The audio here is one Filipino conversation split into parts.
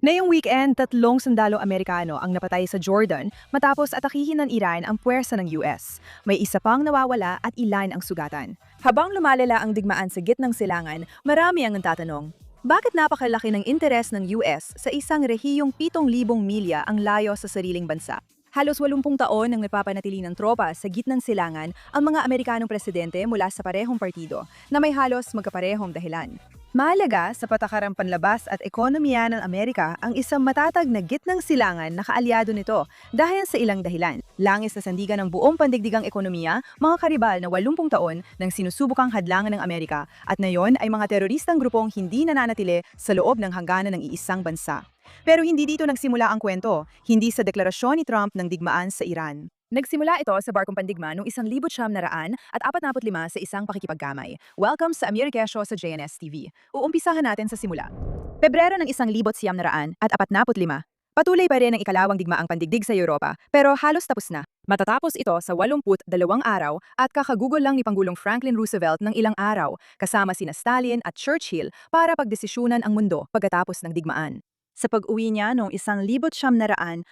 Ngayong weekend, 3 sundalong Amerikano ang napatay sa Jordan matapos atakihin ng Iran ang puwersa ng US. May isa pang nawawala at ilan ang sugatan. Habang lumalala ang digmaan sa gitnang silangan, marami ang nagtatanong, bakit napakalaki ng interes ng US sa isang rehiyong 7,000 milya ang layo sa sariling bansa? Halos 80 taon nang napapanatili ng tropa sa gitnang silangan ang mga Amerikanong presidente mula sa parehong partido na may halos magkaparehong dahilan. Mahalaga sa patakarang panlabas at ekonomiya ng Amerika ang isang matatag na gitnang silangan na kaalyado nito dahil sa ilang dahilan. Langis na sandigan ng buong pandigdigang ekonomiya, mga karibal na 80 taon nang sinusubukang hadlangan ng Amerika at ngayon ay mga teroristang grupong hindi nananatili sa loob ng hangganan ng iisang bansa. Pero hindi dito nagsimula ang kwento, hindi sa deklarasyon ni Trump ng digmaan sa Iran. Nagsimula ito sa barkong pandigma noong 1945 sa isang pakikipagkamay. Welcome sa Amir Kesho sa JNS TV. Uumpisahan natin sa simula. Pebrero ng 1945. Patuloy pa rin ang ikalawang digmaang pandigdig sa Europa, pero halos tapos na. Matatapos ito sa 82 araw at kakagugol lang ni Pangulong Franklin Roosevelt ng ilang araw kasama sina Stalin at Churchill para pagdesisyonan ang mundo pagkatapos ng digmaan. Sa pag-uwi niya noong 1945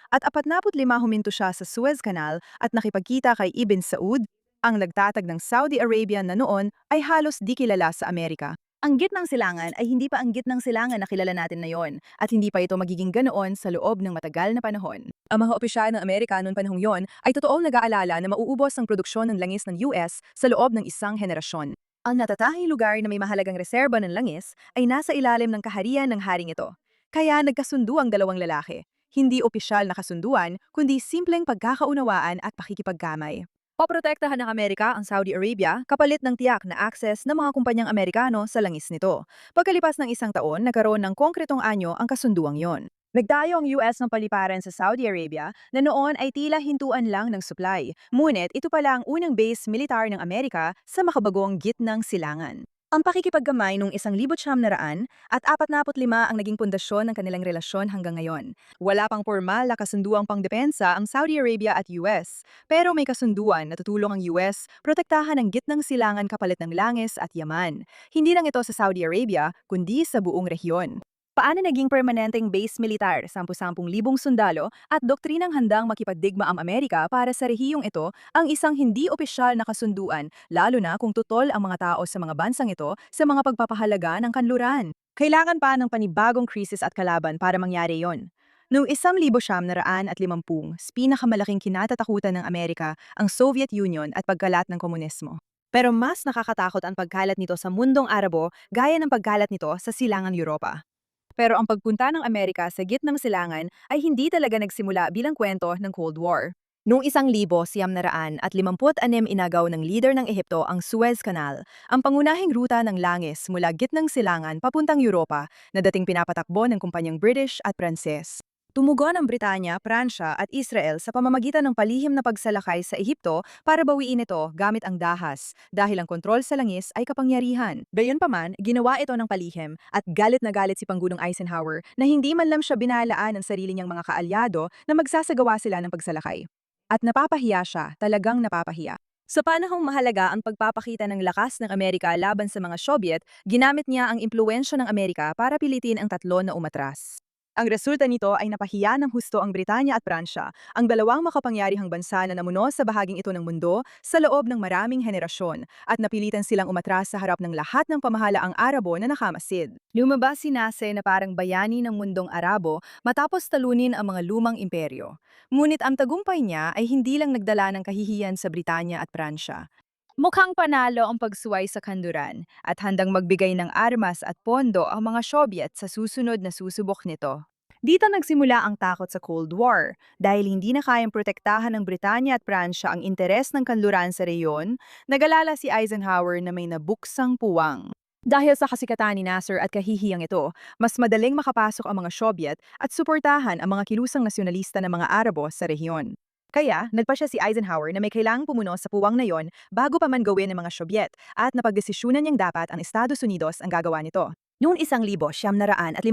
huminto siya sa Suez Canal at nakipagkita kay Ibn Saud, ang nagtatag ng Saudi Arabia na noon ay halos di kilala sa Amerika. Ang gitnang silangan ay hindi pa ang gitnang silangan na kilala natin ngayon at hindi pa ito magiging ganoon sa loob ng matagal na panahon. Ang mga opisyal ng Amerika noong panahong yon ay totoong nag-aalala na mauubos ang produksyon ng langis ng US sa loob ng isang henerasyon. Ang natatanging lugar na may mahalagang reserba ng langis ay nasa ilalim ng kaharian ng haring ito. Kaya nagkasundo ang dalawang lalaki. Hindi opisyal na kasunduan, kundi simpleng pagkakaunawaan at pakikipagkamay. Poprotektahan ng Amerika ang Saudi Arabia kapalit ng tiyak na access ng mga kumpanyang Amerikano sa langis nito. Pagkalipas ng isang taon, nagkaroon ng konkretong anyo ang kasunduang yon. Nagdayo ang US ng paliparan sa Saudi Arabia na noon ay tila hintuan lang ng supply. Ngunit ito pala ang unang base militar ng Amerika sa makabagong gitnang silangan. Ang pakikipagkamay noong 1945 at 45 ang naging pundasyon ng kanilang relasyon hanggang ngayon. Wala pang formal na kasunduang pangdepensa ang Saudi Arabia at US, pero may kasunduan na tutulong ang US protektahan ang gitnang silangan kapalit ng langis at yaman. Hindi lang ito sa Saudi Arabia, kundi sa buong rehiyon. Paano naging permanenteng base militar, 10,000 sundalo at doktrinang handang makipagdigma ang Amerika para sa rehiyong ito ang isang hindi opisyal na kasunduan, lalo na kung tutol ang mga tao sa mga bansang ito sa mga pagpapahalaga ng kanluran. Kailangan pa ng panibagong krisis at kalaban para mangyari yon. Noong 1950, pinakamalaking kinatatakutan ng Amerika ang Soviet Union at pagkalat ng komunismo. Pero mas nakakatakot ang pagkalat nito sa mundong Arabo gaya ng pagkalat nito sa silangang Europa. Pero ang pagpunta ng Amerika sa gitnang silangan ay hindi talaga nagsimula bilang kwento ng Cold War. Noong 1956 inagaw ng leader ng Ehipto ang Suez Canal, ang pangunahing ruta ng langis mula gitnang silangan papuntang Europa na dating pinapatakbo ng kumpanyang British at Pranses. Tumugon ang Britanya, Pransya at Israel sa pamamagitan ng palihim na pagsalakay sa Ehipto para bawiin ito gamit ang dahas dahil ang kontrol sa langis ay kapangyarihan. Gayunpaman, ginawa ito ng palihim at galit na galit si Pangulong Eisenhower na hindi man lang siya binalaan ng sarili niyang mga kaalyado na magsasagawa sila ng pagsalakay. At napapahiya siya, talagang napapahiya. Sa panahong mahalaga ang pagpapakita ng lakas ng Amerika laban sa mga Soviet, ginamit niya ang impluwensya ng Amerika para pilitin ang tatlo na umatras. Ang resulta nito ay napahiya ng husto ang Britanya at Pransya, ang dalawang makapangyarihang bansa na namuno sa bahaging ito ng mundo sa loob ng maraming henerasyon at napilitan silang umatras sa harap ng lahat ng pamahalaang Arabo na nakamasid. Lumabas si Nasser na parang bayani ng mundong Arabo matapos talunin ang mga lumang imperyo. Ngunit ang tagumpay niya ay hindi lang nagdala ng kahihiyan sa Britanya at Pransya. Mukhang panalo ang pagsuway sa kanluran at handang magbigay ng armas at pondo ang mga Soviet sa susunod na susubok nito. Dito nagsimula ang takot sa Cold War dahil hindi na kayang protektahan ng Britanya at Pransya ang interes ng kanluran sa reyon, nag-alala si Eisenhower na may nabuksang puwang. Dahil sa kasikatan ni Nasser at kahihiyang ito, mas madaling makapasok ang mga Soviet at suportahan ang mga kilusang nasyonalista ng mga Arabo sa rehiyon. Kaya, nagpasya si Eisenhower na may kailangang pumuno sa puwang na yon bago pa man gawin ng mga Soviet at napagdesisyonan niyang dapat ang Estados Unidos ang gagawa nito. Noong 1957,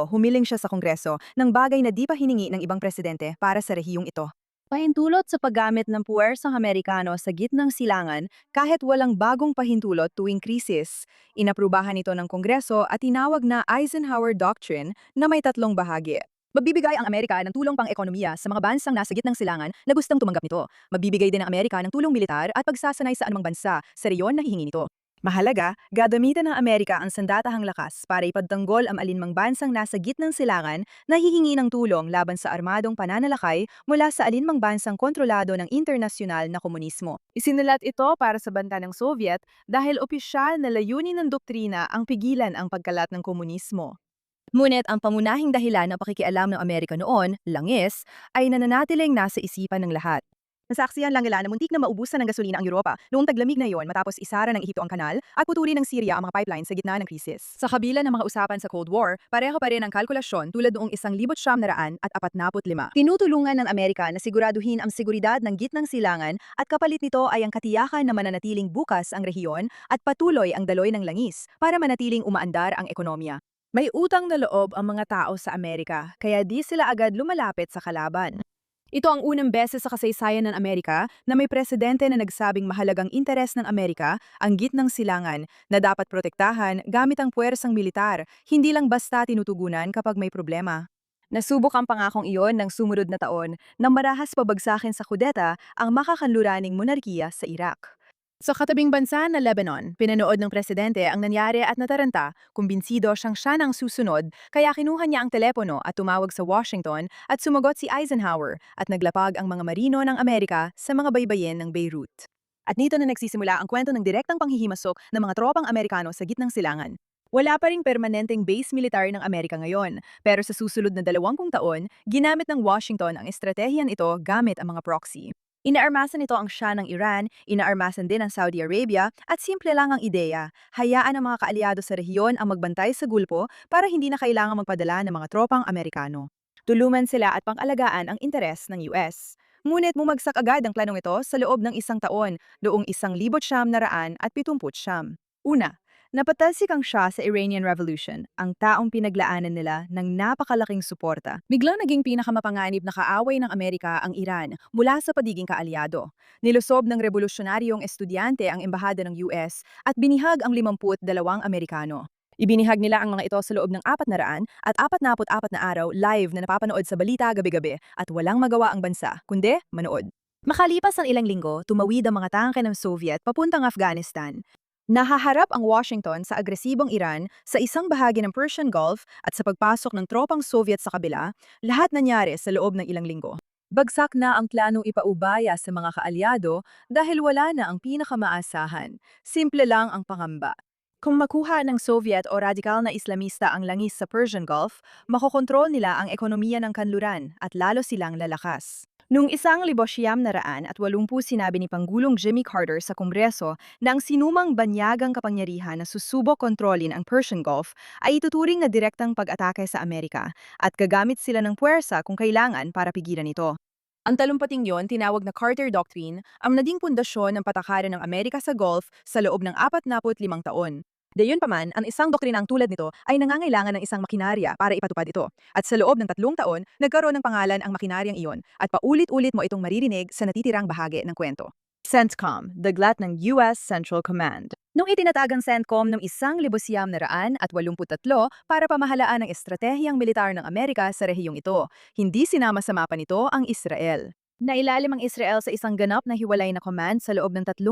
humiling siya sa Kongreso ng bagay na di pa hiningi ng ibang presidente para sa rehiyong ito. Pahintulot sa paggamit ng puwersang Amerikano sa gitnang silangan kahit walang bagong pahintulot tuwing krisis. Inaprubahan ito ng Kongreso at tinawag na Eisenhower Doctrine na may tatlong bahagi. Magbibigay ang Amerika ng tulong pang-ekonomiya sa mga bansang nasa gitnang silangan na gustong tumanggap nito. Magbibigay din ang Amerika ng tulong militar at pagsasanay sa anumang bansa sa reyon na hihingi nito. Mahalaga, gagamitin ng Amerika ang sandatahang lakas para ipagtanggol ang alinmang bansang nasa gitnang silangan na hihingi ng tulong laban sa armadong pananalakay mula sa alinmang bansang kontrolado ng internasyonal na komunismo. Isinulat ito para sa banta ng Soviet dahil opisyal na layunin ng doktrina ang pigilan ang pagkalat ng komunismo. Ngunit ang pangunahing dahilan ng pakikialam ng Amerika noon, langis, ay nananatiling nasa isipan ng lahat. Nasaksihan lang nila na muntik na maubusan ng gasolina ang Europa noong taglamig na iyon matapos isara ng Ehipto ang kanal at putulin ng Syria ang mga pipeline sa gitna ng krisis. Sa kabila ng mga usapan sa Cold War, pareho pa rin ang kalkulasyon tulad noong 1945. Tinutulungan ng Amerika na siguraduhin ang seguridad ng gitnang silangan at kapalit nito ay ang katiyakan na mananatiling bukas ang rehiyon at patuloy ang daloy ng langis para manatiling umaandar ang ekonomiya. May utang na loob ang mga tao sa Amerika, kaya di sila agad lumalapit sa kalaban. Ito ang unang beses sa kasaysayan ng Amerika na may presidente na nagsabing mahalagang interes ng Amerika ang gitnang silangan na dapat protektahan gamit ang puwersang militar, hindi lang basta tinutugunan kapag may problema. Nasubok ang pangakong iyon ng sumunod na taon nang marahas pabagsakin sa kudeta ang makakanluraning monarkiya sa Iraq. Sa katabing bansa na Lebanon, pinanood ng presidente ang nangyari at nataranta, kumbinsido siya ng susunod, kaya kinuha niya ang telepono at tumawag sa Washington at sumagot si Eisenhower at naglapag ang mga marino ng Amerika sa mga baybayin ng Beirut. At nito na nagsisimula ang kwento ng direktang panghihimasok ng mga tropang Amerikano sa gitnang silangan. Wala pa ring permanenteng base military ng Amerika ngayon, pero sa susunod na 20 taon, ginamit ng Washington ang estratehiyan ito gamit ang mga proxy. Inaarmasan nito ang Shah ng Iran, inaarmasan din ang Saudi Arabia, at simple lang ang ideya, hayaan ang mga kaalyado sa rehiyon ang magbantay sa gulpo para hindi na kailangang magpadala ng mga tropang Amerikano. Tulungan sila at pang-alagaan ang interes ng US. Ngunit bumagsak agad ang planong ito sa loob ng isang taon, noong 1979. Una, napatalsik ang Shah sa Iranian Revolution, ang taong pinaglaanan nila ng napakalaking suporta. Biglang naging pinakamapanganib na kaaway ng Amerika ang Iran mula sa pagiging kaalyado. Nilusob ng revolusyonaryong estudyante ang embahada ng US at binihag ang 52 Amerikano. Ibinihag nila ang mga ito sa loob ng 400 at 44 na araw live na napapanood sa balita gabi-gabi at walang magawa ang bansa, kundi manood. Makalipas ang ilang linggo, tumawid ang mga tangke ng Soviet papuntang Afghanistan. Nahaharap ang Washington sa agresibong Iran sa isang bahagi ng Persian Gulf at sa pagpasok ng tropang Soviet sa kabila, lahat nangyari sa loob ng ilang linggo. Bagsak na ang planong ipaubaya sa mga kaalyado dahil wala na ang pinakamaasahan. Simple lang ang pangamba. Kung makuha ng Soviet o radikal na Islamista ang langis sa Persian Gulf, makokontrol nila ang ekonomiya ng kanluran at lalo silang lalakas. Noong 1980 sinabi ni Pangulong Jimmy Carter sa Kongreso na ang sinumang banyagang kapangyarihan na susubok kontrolin ang Persian Gulf ay ituturing na direktang pag-atake sa Amerika at gagamit sila ng puwersa kung kailangan para pigilan ito. Ang talumpating yon, tinawag na Carter Doctrine, ang naging pundasyon ng patakaran ng Amerika sa Gulf sa loob ng 45 taon. Gayunpaman, ang isang doktrinang tulad nito ay nangangailangan ng isang makinarya para ipatupad ito. At sa loob ng 3 taon, nagkaroon ng pangalan ang makinaryang iyon at paulit-ulit mo itong maririnig sa natitirang bahagi ng kwento. CENTCOM, daglat ng US Central Command. Nung itinatag ang CENTCOM noong 1983 para pamahalaan ang estratehiyang militar ng Amerika sa rehiyong ito, hindi sinama sa mapa nito ang Israel. Nailalim ang Israel sa isang ganap na hiwalay na command sa loob ng 38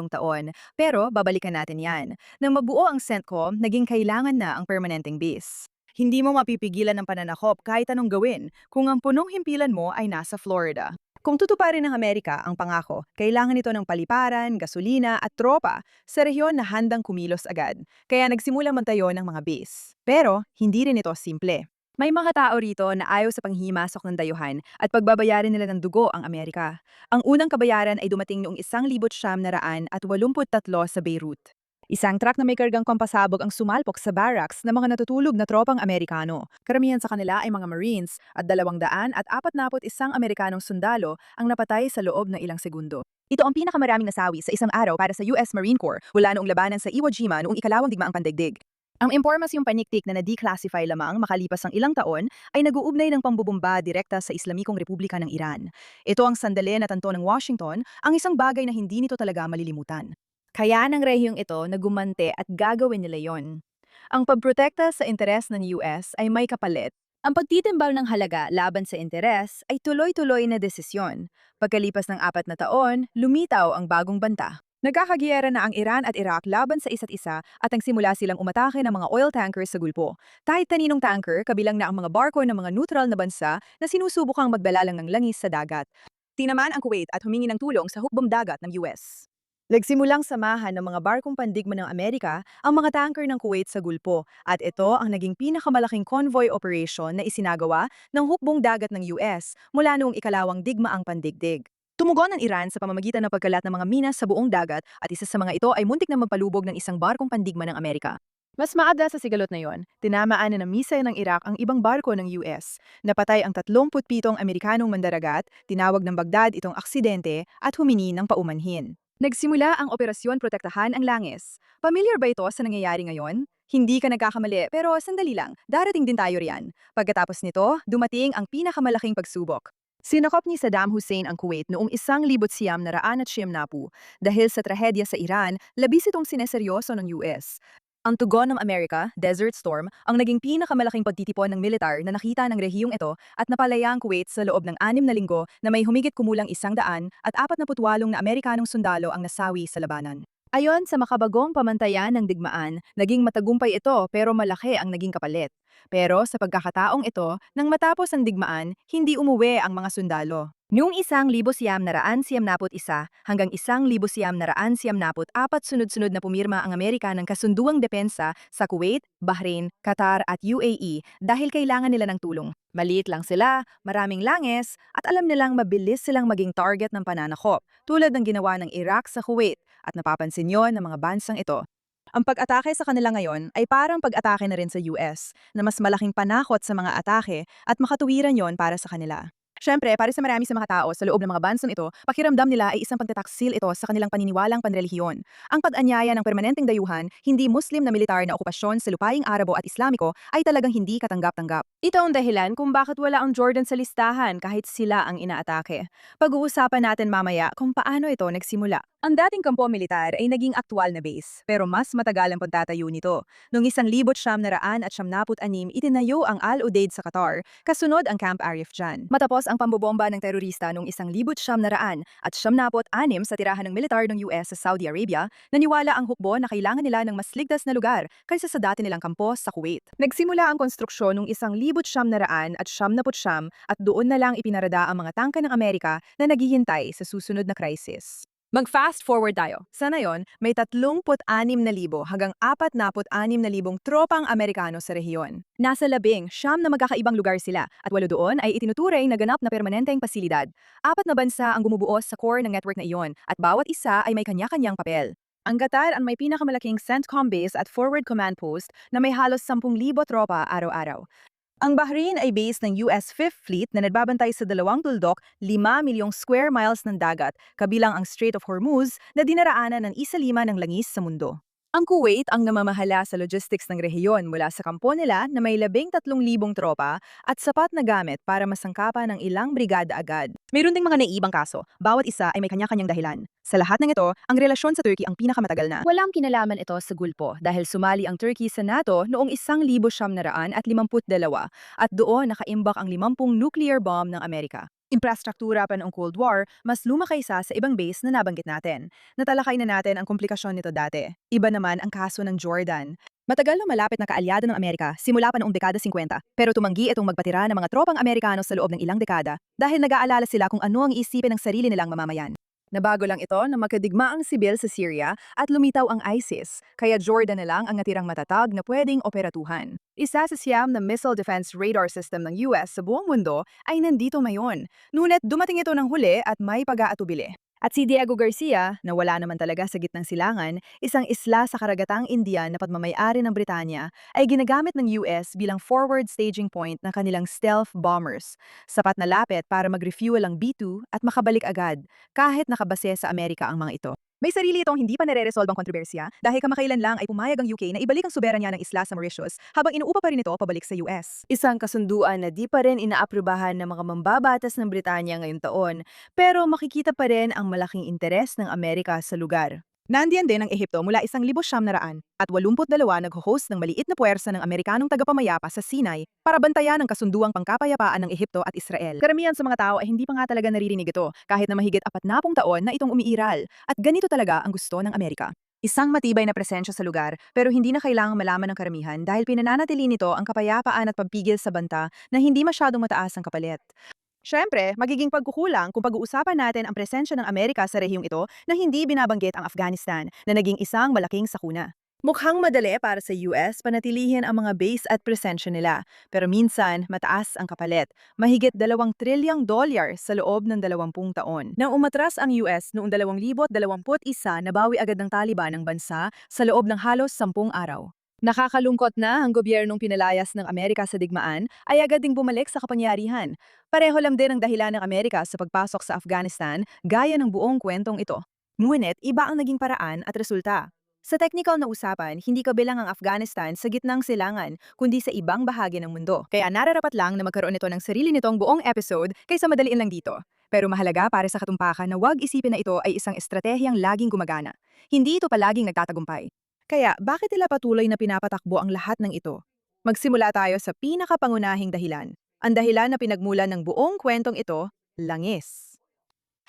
taon, pero babalikan natin yan. Nang mabuo ang CENTCOM, naging kailangan na ang permanenteng base. Hindi mo mapipigilan ng pananakop kahit anong gawin kung ang punong himpilan mo ay nasa Florida. Kung tutuparin ng Amerika ang pangako, kailangan ito ng paliparan, gasolina at tropa sa rehiyon na handang kumilos agad, kaya nagsimulang magtayo ng mga base. Pero hindi rin ito simple. May mga tao rito na ayaw sa panghimasok ng dayuhan at pagbabayarin nila ng dugo ang Amerika. Ang unang kabayaran ay dumating noong 1983 sa Beirut. Isang truck na may kargang pampasabog ang sumalpok sa barracks ng mga natutulog na tropang Amerikano. Karamihan sa kanila ay mga Marines at 241 Amerikanong sundalo ang napatay sa loob ng ilang segundo. Ito ang pinakamaraming nasawi sa isang araw para sa US Marine Corps mula noong labanan sa Iwo Jima noong ikalawang digmaang pandaigdig. Ang impormasyong paniktik na na-declassify lamang makalipas ang ilang taon ay nag-uugnay ng pambubomba direkta sa Islamikong Republika ng Iran. Ito ang sandali na tanto ng Washington, ang isang bagay na hindi nito talaga malilimutan. Kaya ng rehiyong ito na gumante at gagawin nila yon. Ang pagprotekta sa interes ng US ay may kapalit. Ang pagtitimbang ng halaga laban sa interes ay tuloy-tuloy na desisyon. Pagkalipas ng 4 na taon, lumitaw ang bagong banta. Nagkakagiyera na ang Iran at Iraq laban sa isa't isa at ang simula silang umatake ng mga oil tankers sa Gulpo. Kahit taninong tanker, kabilang na ang mga barko ng mga neutral na bansa na sinusubukang magdala lang ng langis sa dagat. Tinaman ang Kuwait at humingi ng tulong sa hukbong dagat ng US. Nagsimulang samahan ng mga barkong pandigma ng Amerika ang mga tanker ng Kuwait sa Gulpo at ito ang naging pinakamalaking convoy operation na isinagawa ng hukbong dagat ng US mula noong ikalawang digmaang pandigdig. Tumugon ang Iran sa pamamagitan ng pagkalat ng mga minas sa buong dagat at isa sa mga ito ay muntik na magpalubog ng isang barkong pandigma ng Amerika. Mas maada sa sigalot na yon, tinamaan na ng misay ng Iraq ang ibang barko ng US. Napatay ang 37 Amerikanong mandaragat, tinawag ng Baghdad itong aksidente at humini ng paumanhin. Nagsimula ang Operasyon Protektahan ang Langis. Pamilyar ba ito sa nangyayari ngayon? Hindi ka nagkakamali, pero sandali lang, darating din tayo riyan. Pagkatapos nito, dumating ang pinakamalaking pagsubok. Sinakop ni Saddam Hussein ang Kuwait noong 1990 dahil sa trahedya sa Iran, labis itong sineseryoso ng US. Ang tugon ng Amerika, Desert Storm, ang naging pinakamalaking pagtitipon ng militar na nakita ng rehiyong ito at napalaya ang Kuwait sa loob ng 6 na linggo na may humigit kumulang 100 at 48 na Amerikanong sundalo ang nasawi sa labanan. Ayon sa makabagong pamantayan ng digmaan, naging matagumpay ito pero malaki ang naging kapalit. Pero sa pagkakataong ito, nang matapos ang digmaan, hindi umuwi ang mga sundalo. Noong 1991 hanggang 1994 sunod-sunod na pumirma ang Amerika ng kasunduang depensa sa Kuwait, Bahrain, Qatar at UAE dahil kailangan nila ng tulong. Maliit lang sila, maraming langis, at alam nilang mabilis silang maging target ng pananakop, tulad ng ginawa ng Iraq sa Kuwait, at napapansin yon ng mga bansang ito. Ang pag-atake sa kanila ngayon ay parang pag-atake na rin sa US, na mas malaking panakot sa mga atake at makatuwiran yon para sa kanila. Siyempre, para sa marami sa mga tao sa loob ng mga bansang ito, pakiramdam nila ay isang pagtataksil ito sa kanilang paniniwalang panrelihiyon. Ang pag-anyaya ng permanenteng dayuhan, hindi Muslim na militar na okupasyon sa lupaing Arabo at Islamiko ay talagang hindi katanggap-tanggap. Ito ang dahilan kung bakit wala ang Jordan sa listahan kahit sila ang inaatake. Pag-uusapan natin mamaya kung paano ito nagsimula. Ang dating kampo militar ay naging aktwal na base, pero mas matagal ang pagtatayo nito. Noong 1976, itinayo ang Al-Udeid sa Qatar, kasunod ang Camp Arif dyan. Matapos ang pambobomba ng terorista noong 1976 sa tirahan ng militar ng US sa Saudi Arabia, naniwala ang hukbo na kailangan nila ng mas ligtas na lugar kaysa sa dati nilang kampo sa Kuwait. Nagsimula ang konstruksyon noong 1979 at doon na lang ipinarada ang mga tangka ng Amerika na naghihintay sa susunod na crisis. Mag-fast forward tayo. Sa ngayon, may 36,000 hanggang 46,000 tropang Amerikano sa rehiyon. Nasa 19 na magkakaibang lugar sila at 8 doon ay itinuturing na ganap na permanenteng pasilidad. 4 na bansa ang bumubuo sa core ng network na iyon at bawat isa ay may kanya-kanyang papel. Ang Qatar ang may pinakamalaking CENTCOM base at forward command post na may halos 10,000 tropa araw-araw. Ang Bahrain ay base ng US Fifth Fleet na nagbabantay sa 2 tuldok, 5 milyong square miles ng dagat, kabilang ang Strait of Hormuz na dinaraanan ng 1/5 ng langis sa mundo. Ang Kuwait ang namamahala sa logistics ng rehiyon mula sa kampo nila na may 13,000 tropa at sapat na gamit para masangkapan ng ilang brigada agad. Mayroon ding mga naibang kaso, bawat isa ay may kanya-kanyang dahilan. Sa lahat ng ito, ang relasyon sa Turkey ang pinakamatagal na. Walang kinalaman ito sa Gulpo dahil sumali ang Turkey sa NATO noong 1952 at doon nakaimbak ang 50 nuclear bomb ng Amerika. Infrastruktura pa noong Cold War, mas luma kaysa sa ibang base na nabanggit natin. Natalakay na natin ang komplikasyon nito dati. Iba naman ang kaso ng Jordan. Matagal na malapit na kaalyado ng Amerika simula pa noong dekada 50, pero tumanggi itong magpatira ng mga tropang Amerikano sa loob ng ilang dekada dahil nag-aalala sila kung ano ang isipin ng sarili nilang mamamayan. Nabago lang ito na magkadigmaang sibil sa Syria at lumitaw ang ISIS, kaya Jordan na lang ang natirang matatag na pwedeng operatuhan. Isa sa siyam na missile defense radar system ng US sa buong mundo ay nandito ngayon. Ngunit dumating ito ng huli at may pag-aatubili. At si Diego Garcia, na wala naman talaga sa gitnang silangan, isang isla sa karagatang Indian na pagmamayari ng Britanya, ay ginagamit ng US bilang forward staging point ng kanilang stealth bombers. Sapat na lapit para mag-refuel ang B-2 at makabalik agad, kahit nakabase sa Amerika ang mga ito. May sarili itong hindi pa nare-resolbang kontrobersya dahil kamakailan lang ay pumayag ang UK na ibalik ang soberanya ng isla sa Mauritius habang inuupa pa rin ito pabalik sa US. Isang kasunduan na di pa rin inaaprubahan ng mga mambabatas ng Britanya ngayong taon, pero makikita pa rin ang malaking interes ng Amerika sa lugar. Nandiyan din ang Ehipto mula 1,900 at 82 nag-host ng maliit na puwersa ng Amerikanong tagapamayapa sa Sinai para bantayan ang kasunduang pangkapayapaan ng Ehipto at Israel. Karamihan sa mga tao ay hindi pa nga talaga naririnig ito kahit na mahigit 40 taon na itong umiiral at ganito talaga ang gusto ng Amerika. Isang matibay na presensya sa lugar pero hindi na kailangang malaman ng karamihan dahil pinananatili nito ang kapayapaan at pagpigil sa banta na hindi masyadong mataas ang kapalit. Siyempre, magiging pagkukulang kung pag-uusapan natin ang presensya ng Amerika sa rehiyong ito na hindi binabanggit ang Afghanistan na naging isang malaking sakuna. Mukhang madali para sa US panatilihin ang mga base at presensya nila, pero minsan mataas ang kapalit, mahigit $2 trillion sa loob ng 20 taon. Nang umatras ang US noong 2021, nabawi agad ng Taliban ang bansa sa loob ng halos 10 araw. Nakakalungkot na ang gobyernong pinalayas ng Amerika sa digmaan ay agad ding bumalik sa kapangyarihan. Pareho lang din ang dahilan ng Amerika sa pagpasok sa Afghanistan gaya ng buong kwentong ito. Ngunit iba ang naging paraan at resulta. Sa technical na usapan, hindi kabilang ang Afghanistan sa gitnang silangan, kundi sa ibang bahagi ng mundo. Kaya nararapat lang na magkaroon ito ng sarili nitong buong episode kaysa madaliin lang dito. Pero mahalaga para sa katumpakan na huwag isipin na ito ay isang estratehiyang laging gumagana. Hindi ito palaging nagtatagumpay. Kaya bakit nila patuloy na pinapatakbo ang lahat ng ito? Magsimula tayo sa pinakapangunahing dahilan. Ang dahilan na pinagmulan ng buong kwentong ito, langis.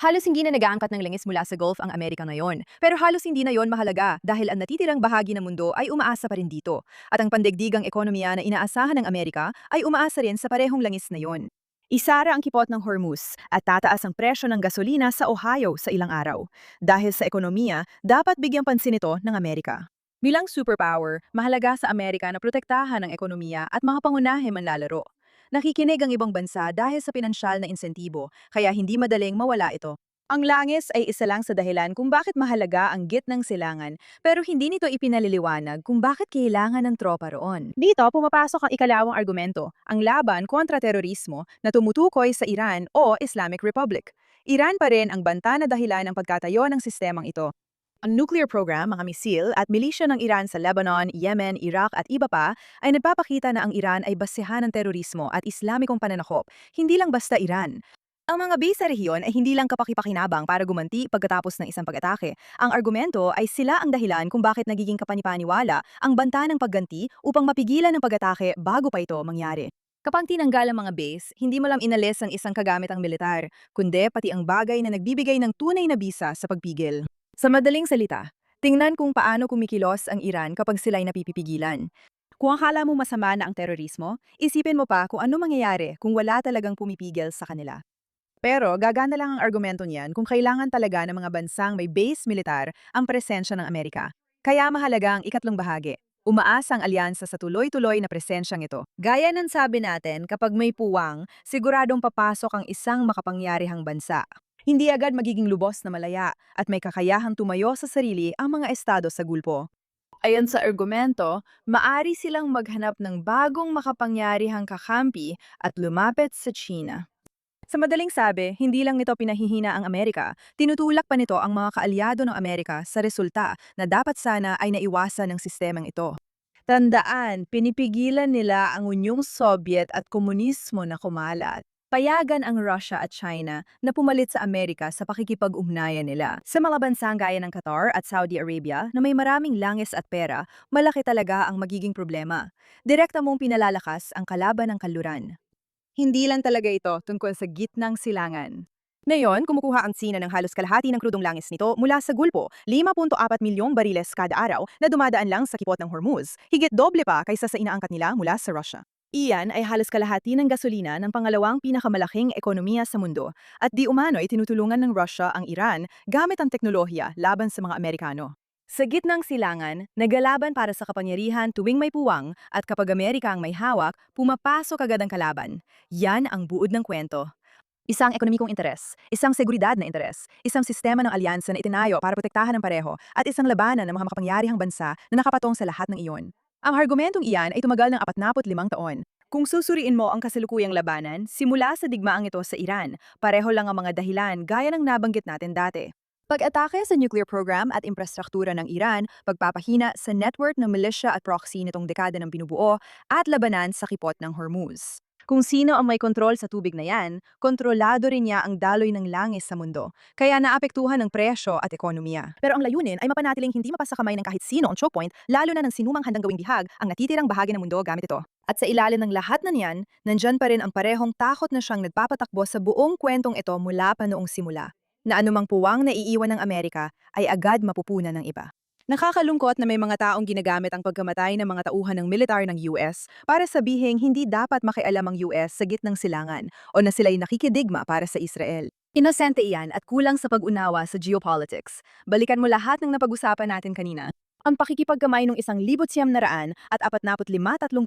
Halos hindi na nag-aangkat ng langis mula sa Gulf ang Amerika ngayon. Pero halos hindi na yon mahalaga dahil ang natitirang bahagi ng mundo ay umaasa pa rin dito. At ang pandaigdigang ekonomiya na inaasahan ng Amerika ay umaasa rin sa parehong langis na yon. Isara ang kipot ng Hormuz at tataas ang presyo ng gasolina sa Ohio sa ilang araw. Dahil sa ekonomiya, dapat bigyang pansin ito ng Amerika. Bilang superpower, mahalaga sa Amerika na protektahan ang ekonomiya at mga pangunahing manlalaro. Nakikinig ang ibang bansa dahil sa pinansyal na insentibo, kaya hindi madaling mawala ito. Ang langis ay isa lang sa dahilan kung bakit mahalaga ang gitnang silangan, pero hindi nito ipinaliliwanag kung bakit kailangan ng tropa roon. Dito pumapasok ang ikalawang argumento, ang laban kontra terorismo na tumutukoy sa Iran o Islamic Republic. Iran pa rin ang banta na dahilan ng pagkatayo ng sistemang ito. Ang nuclear program, mga misil at milisya ng Iran sa Lebanon, Yemen, Iraq at iba pa ay nagpapakita na ang Iran ay basehan ng terorismo at Islamikong pananakop, hindi lang basta Iran. Ang mga base sa rehiyon ay hindi lang kapakipakinabang para gumanti pagkatapos ng isang pag-atake. Ang argumento ay sila ang dahilan kung bakit nagiging kapanipaniwala ang banta ng pagganti upang mapigilan ng pag-atake bago pa ito mangyari. Kapag tinanggal ang mga base, hindi mo lang inalis ang isang kagamitang militar, kundi pati ang bagay na nagbibigay ng tunay na bisa sa pagpigil. Sa madaling salita, tingnan kung paano kumikilos ang Iran kapag sila'y napipigilan. Kung akala mo masama na ang terorismo, isipin mo pa kung ano mangyayari kung wala talagang pumipigil sa kanila. Pero gagana lang ang argumento niyan kung kailangan talaga ng mga bansang may base militar ang presensya ng Amerika. Kaya mahalaga ang ikatlong bahagi. Umaasa ang alyansa sa tuloy-tuloy na presensyang ito. Gaya ng sabi natin, kapag may puwang, siguradong papasok ang isang makapangyarihang bansa. Hindi agad magiging lubos na malaya at may kakayahang tumayo sa sarili ang mga estado sa gulpo. Ayon sa argumento, maari silang maghanap ng bagong makapangyarihang kakampi at lumapit sa China. Sa madaling sabi, hindi lang nito pinahihina ang Amerika, tinutulak pa nito ang mga kaalyado ng Amerika sa resulta na dapat sana ay naiwasan ng sistemang ito. Tandaan, pinipigilan nila ang Unyong Soviet at komunismo na kumalat. Payagan ang Russia at China na pumalit sa Amerika sa pakikipag-ugnayan nila. Sa mga bansang gaya ng Qatar at Saudi Arabia na may maraming langis at pera, malaki talaga ang magiging problema. Direkta mong pinalalakas ang kalaban ng kanluran. Hindi lang talaga ito tungkol sa gitnang silangan. Ngayon, kumukuha ang Sina ng halos kalahati ng krudong langis nito mula sa gulpo, 5.4 milyong bariles kada araw na dumadaan lang sa kipot ng Hormuz, higit doble pa kaysa sa inaangkat nila mula sa Russia. Iyan ay halos kalahati ng gasolina ng pangalawang pinakamalaking ekonomiya sa mundo at di umano ay tinutulungan ng Russia ang Iran gamit ang teknolohiya laban sa mga Amerikano. Sa gitnang silangan, naglalaban para sa kapangyarihan tuwing may puwang at kapag Amerika ang may hawak, pumapasok agad ang kalaban. Yan ang buod ng kwento. Isang ekonomikong interes, isang seguridad na interes, isang sistema ng alyansa na itinayo para protektahan ng pareho at isang labanan ng mga makapangyarihang bansa na nakapatong sa lahat ng iyon. Ang argumentong iyan ay tumagal ng 45 taon. Kung susuriin mo ang kasalukuyang labanan, simula sa digmaang ito sa Iran, pareho lang ang mga dahilan gaya ng nabanggit natin dati. Pag-atake sa nuclear program at infrastruktura ng Iran, pagpapahina sa network ng militia at proxy nitong dekada ng binubuo, at labanan sa kipot ng Hormuz. Kung sino ang may kontrol sa tubig na yan, kontrolado rin niya ang daloy ng langis sa mundo, kaya naapektuhan ng presyo at ekonomiya. Pero ang layunin ay mapanatiling hindi mapasakamay ng kahit sino ang choke point, lalo na ng sinumang handang gawing bihag ang natitirang bahagi ng mundo gamit ito. At sa ilalim ng lahat na niyan, nandyan pa rin ang parehong takot na siyang nagpapatakbo sa buong kwentong ito mula pa noong simula, na anumang puwang na iiwan ng Amerika ay agad mapupunan ng iba. Nakakalungkot na may mga taong ginagamit ang pagkamatay ng mga tauhan ng militar ng US para sabihing hindi dapat makialam ang US sa gitnang silangan o na sila'y nakikidigma para sa Israel. Inosente iyan at kulang sa pag-unawa sa geopolitics. Balikan mo lahat ng napag-usapan natin kanina. Ang pakikipagkamay ng 1,900 at 45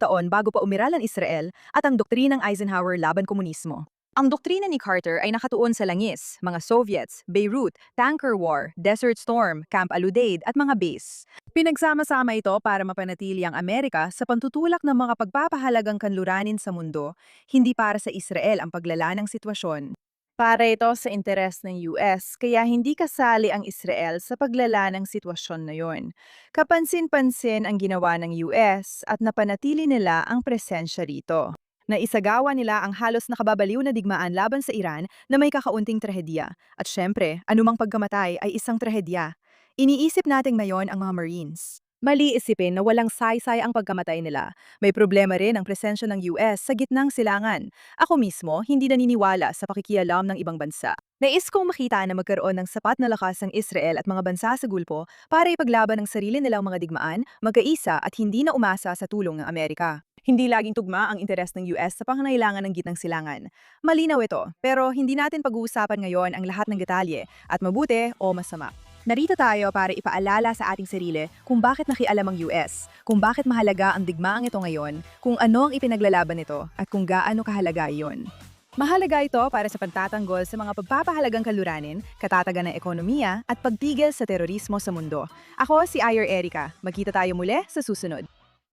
taon bago pa umiral ang Israel at ang doktrinang Eisenhower laban komunismo. Ang doktrina ni Carter ay nakatuon sa langis, mga Soviets, Beirut, Tanker War, Desert Storm, Camp Aludaid at mga base. Pinagsama-sama ito para mapanatili ang Amerika sa pantutulak ng mga pagpapahalagang kanluranin sa mundo, hindi para sa Israel ang paglala ng sitwasyon. Para ito sa interes ng US, kaya hindi kasali ang Israel sa paglala ng sitwasyon na yon. Kapansin-pansin ang ginawa ng US at napanatili nila ang presensya rito. Naisagawa nila ang halos nakababaliw na digmaan laban sa Iran na may kakaunting trahedya. At syempre, anumang pagkamatay ay isang trahedya. Iniisip natin ngayon ang mga Marines. Mali isipin na walang saysay ang pagkamatay nila. May problema rin ang presensya ng US sa gitnang silangan. Ako mismo, hindi naniniwala sa pakikialam ng ibang bansa. Nais kong makita na magkaroon ng sapat na lakas ang Israel at mga bansa sa Gulpo para ipaglaban ang sarili nilang mga digmaan, magkaisa at hindi na umasa sa tulong ng Amerika. Hindi laging tugma ang interes ng US sa pangangailangan ng gitnang silangan. Malinaw ito, pero hindi natin pag-uusapan ngayon ang lahat ng detalye at mabuti o masama. Narito tayo para ipaalala sa ating sarili kung bakit nakialam ang US, kung bakit mahalaga ang digmaang ito ngayon, kung ano ang ipinaglalaban nito, at kung gaano kahalaga iyon. Mahalaga ito para sa pagtatanggol sa mga pagpapahalagang kaluranin, katatagan ng ekonomiya, at pagpigil sa terorismo sa mundo. Ako si Ayer Erica. Magkita tayo muli sa susunod.